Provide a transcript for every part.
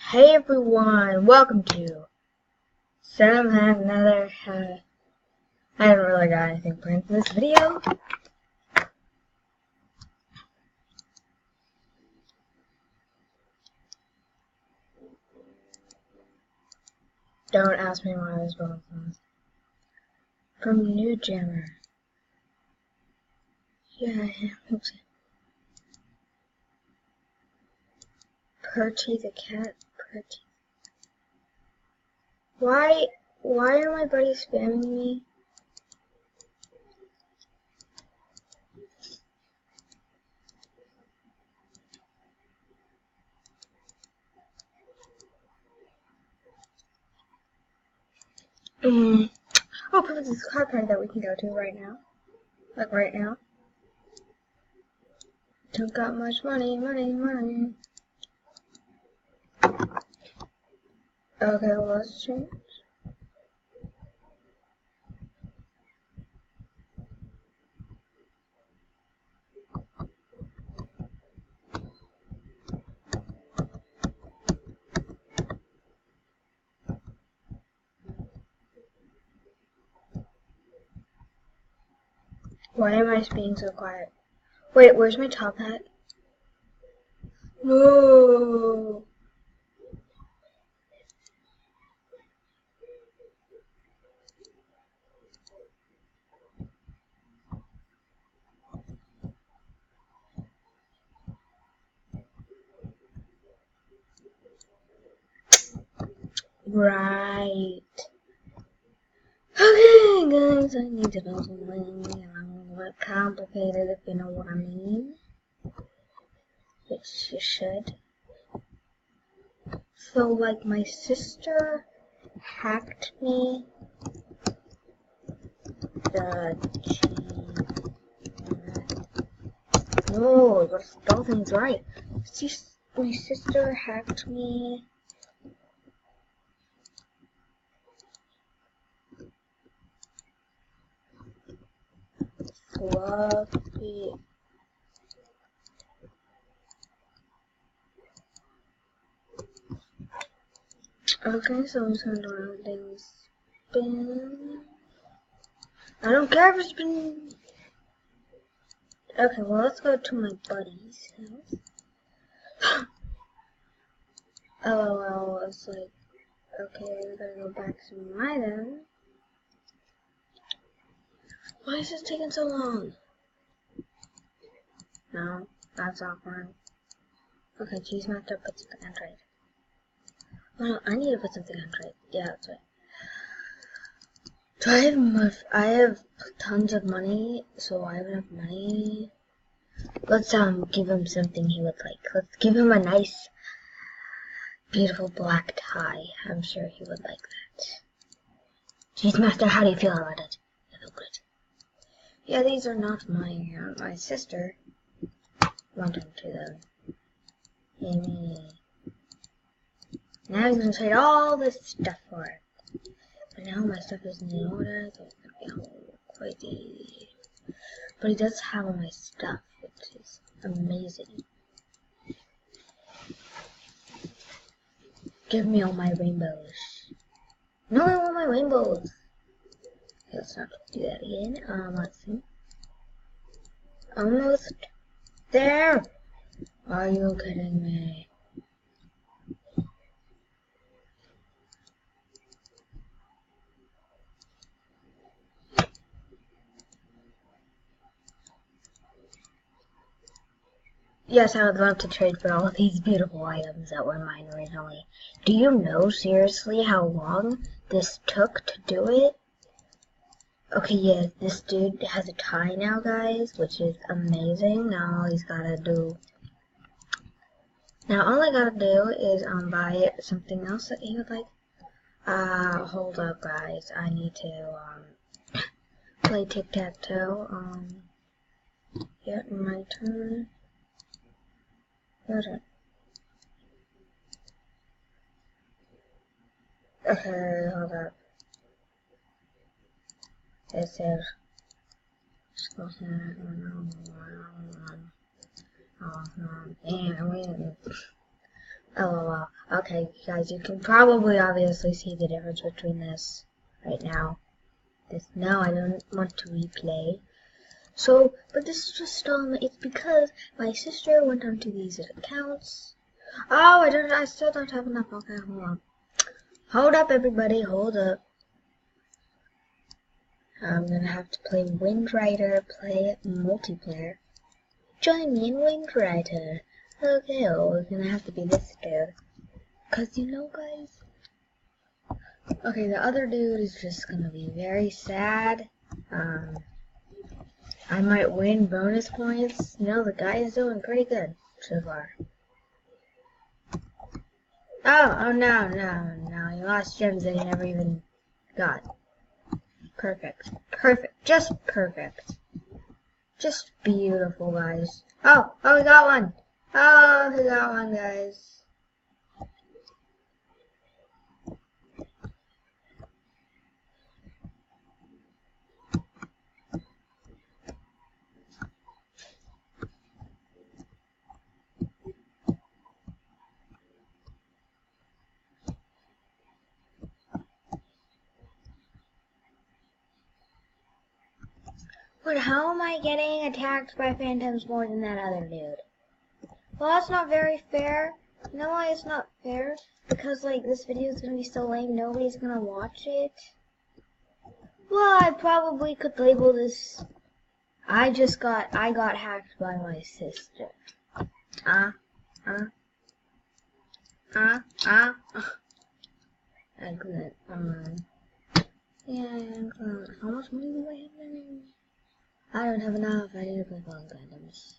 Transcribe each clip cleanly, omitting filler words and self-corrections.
Hey everyone, welcome to Sam had another I haven't really got anything planned for this video. Don't ask me why I was going from New Jammer. Yeah, oops. Perty the cat, Perty. Why are my buddies spamming me? Oh, perfect, this car party that we can go to right now. Like right now. Don't got much money. Okay, well, let's change. Why am I being so quiet? Wait, where's my top hat? No. Right. Okay, guys, I need to know something. A little bit complicated, if you know what I mean. Which you should. So, like, my sister hacked me. No, you gotta spell things right. My sister hacked me. Fluffy. Okay, so I'm just gonna do everything spin. I don't care if it's been. Okay, well, let's go to my buddy's house. LOL, it's like, okay, we gotta go back to my then. Why is this taking so long? No, that's awkward. Okay, Cheese Master put something on trade. Oh no, I need to put something on trade. Yeah, that's right. So I have tons of money, so I have enough money. Let's give him something he would like. Let's give him a nice, beautiful black tie. I'm sure he would like that. Cheese Master, how do you feel about it? I feel good. Yeah, these are not my sister wanted to them. Amy. Now he's gonna trade all this stuff for it. But now my stuff isn't in order, so it's gonna be all crazy. But he does have all my stuff, which is amazing. Give me all my rainbows. No, I want my rainbows. Okay, let's not do that again. Let's see. Almost there. Are you kidding me? Yes, I would love to trade for all of these beautiful items that were mine originally. Do you know, seriously, how long this took to do it? Okay, yeah, this dude has a tie now, guys, which is amazing. Now all he's gotta do... Now all I gotta do is, buy something else that he would like. Hold up, guys. I need to, play tic-tac-toe. Yeah, my turn. Okay, hold up. This is LOL. Okay, guys, you can probably obviously see the difference between this right now. Now I don't want to replay. So, but this is just, it's because my sister went onto these accounts. Oh, I still don't have enough. Okay, hold on. Hold up, everybody, hold up. I'm gonna have to play Wind Rider, play multiplayer. Join me in Wind Rider. Okay, oh, it's gonna have to be this dude. Cause you know, guys. Okay, the other dude is just gonna be very sad. I might win bonus points. You know, the guy is doing pretty good so far. Oh no, he lost gems that he never even got. Perfect, just perfect. Just beautiful, guys. Oh, he got one. Oh, he got one, guys. But how am I getting attacked by phantoms more than that other dude? Well, that's not very fair. You know why it's not fair? Because, like, this video is gonna be so lame, nobody's gonna watch it. Well, I probably could label this, I got hacked by my sister. Excellent. Yeah, excellent. How much money do I have then? I don't have enough. I need to play Fallen Gundams.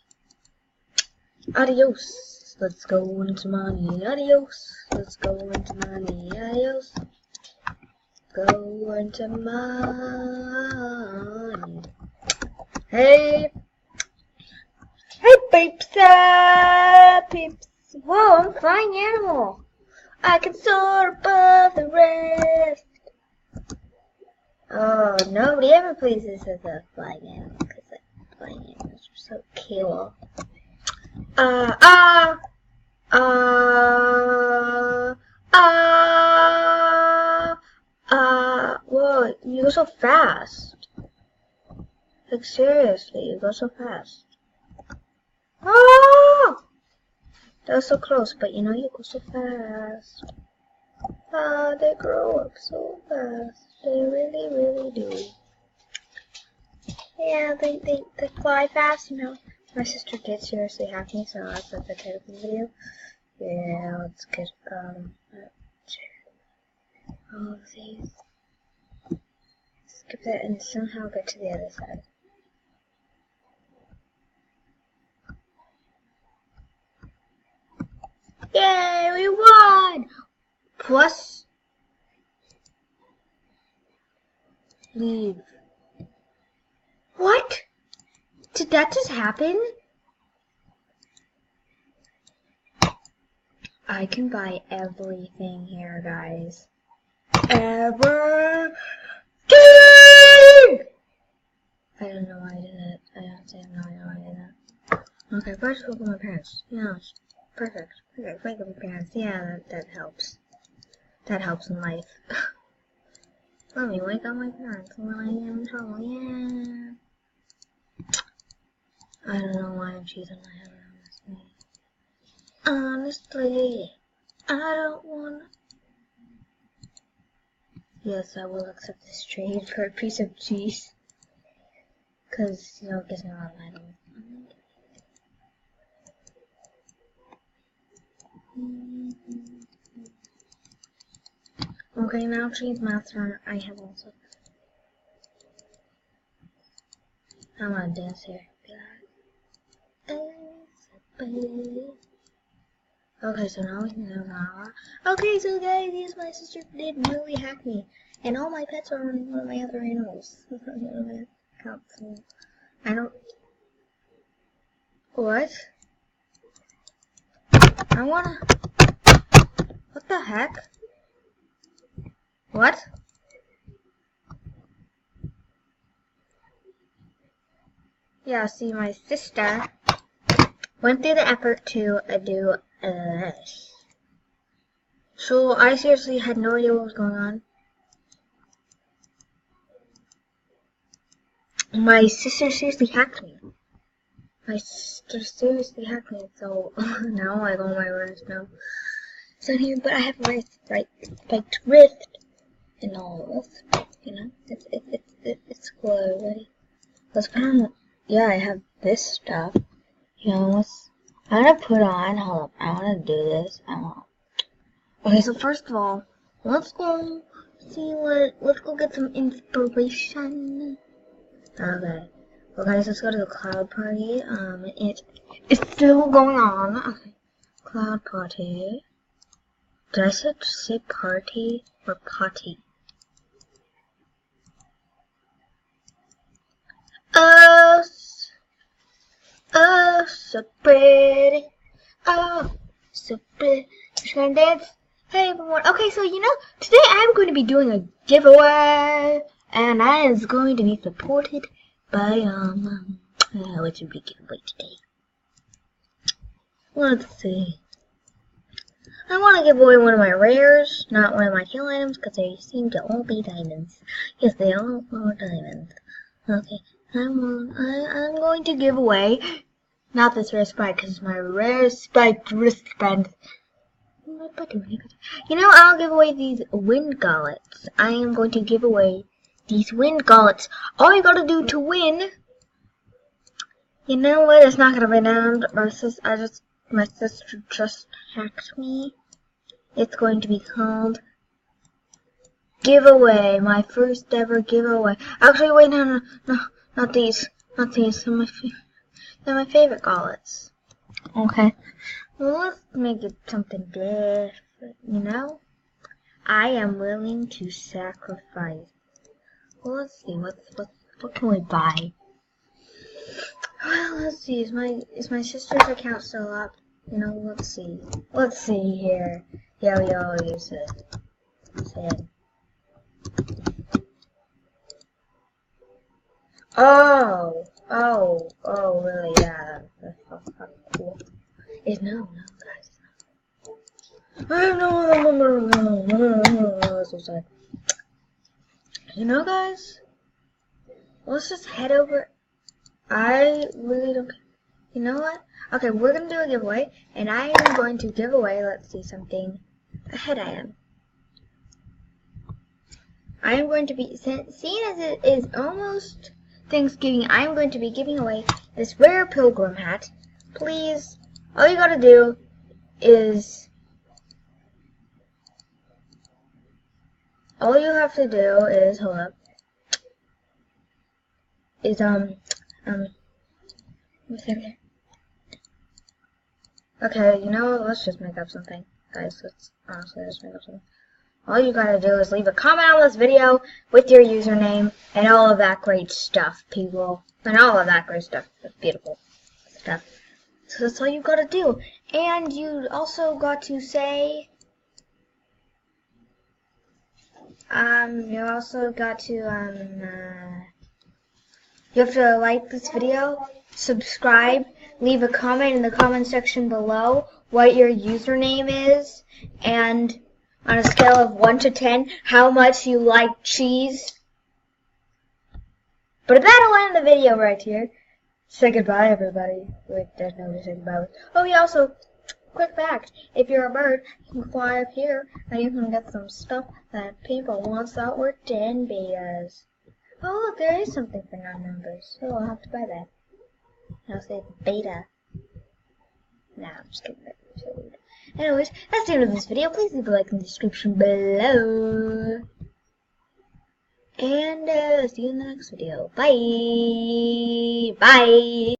Adios. Let's go into money. Adios. Let's go into money. Adios. Go into money. Hey. Hey, peeps. Peeps. Whoa, I'm a flying animal. I can soar above the rest. Oh, nobody ever pleases as a flying animal because flying animals are so cool. Whoa, you go so fast. Like, seriously, you go so fast. Ah! That was so close, but you know, you go so fast. They grow up so fast. They really, really do. Yeah, they fly fast, you know. My sister did seriously hack me, so that's the title of the video. Yeah, let's get, all of these. Skip that and somehow get to the other side. Yay, we won! Plus, leave. What? Did that just happen? I can buy everything here, guys. Everything! I don't know why I did that. I honestly have no idea why I did that. Okay, first wake up my parents. Yeah, perfect. Wake up my parents. Yeah, that helps. That helps in life. Let me wake up my parents when I get in trouble. Yeah. I don't know why I'm cheating my head around this thing. Honestly, I don't want. Yes, I will accept this trade for a piece of cheese. Cause, you know, it gives me a lot of items. Okay, now cheese master, I have also. I'm gonna dance here. Okay, so now we can have our. Okay, so guys, yes, my sister did really hack me. And all my pets are on one of my other animals. I don't. What? I wanna. What the heck? What? Yeah, see, my sister went through the effort to do this. So I seriously had no idea what was going on. My sister seriously hacked me. So now like all my words now. So here, but I have spiked wrist and all this. You know, it's cool, everybody. Let's put on. Yeah, I have this stuff. You know, I'm gonna put on. Hold up, I wanna do this. Okay, so first of all, let's go let's go get some inspiration. Okay. Well guys, let's go to the cloud party. It's still going on. Okay. Cloud party. Did I say party or potty? Oh, so pretty. Oh, so pretty. Just gonna dance. Hey everyone. Okay, so today I'm going to be doing a giveaway, and that is going to be supported by what should we give away today? Let's see. I want to give away one of my rares, not one of my kill items, because they seem to all be diamonds. Yes, they all are diamonds. Okay, I'm going to give away not this rare spike, because it's my rare spiked wristband. I'll give away these wind gauntlets. I am going to give away these wind gauntlets. All you gotta do to win. You know what? It's not gonna be named. My sister just hacked me. It's going to be called giveaway. My first ever giveaway. Actually, wait, no, not these. Not these. They're my favorite gauntlets. Okay. Well, let's make it something different, I am willing to sacrifice. Well, let's see, what can we buy? Well, let's see, is my sister's account still up? Let's see. Let's see here. Yeah, we all use it. Oh, really, yeah, that's cool. No, guys. No, so sad. Guys, let's just head over. I really don't care. You know what? Okay, we're gonna do a giveaway, and I am going to give away, let's see, something. Ahead I am. I am going to be, seeing as it is almost Thanksgiving, I am going to be giving away this rare pilgrim hat. Please, all you gotta do is, all you have to do is, hold up, is, okay, let's just make up something. Guys, let's honestly just make up something. All you gotta do is leave a comment on this video with your username and all of that great stuff, people. And all of that great stuff. That's beautiful stuff. So that's all you gotta do. And you also got to say, you also got to, you have to like this video, subscribe, leave a comment in the comment section below what your username is, and on a scale of 1 to 10, how much you like cheese. But that'll end the video right here. Say goodbye, everybody. Wait, there's nobody to say goodbye with. Oh, yeah, also, quick fact. If you're a bird, you can fly up here, and you can get some stuff that people once thought were 10 betas. Oh, look, there is something for non-members. So I'll have to buy that. I'll say beta. Nah, I'm just kidding. Anyways, that's the end of this video. Please leave a like in the description below. And see you in the next video. Bye! Bye!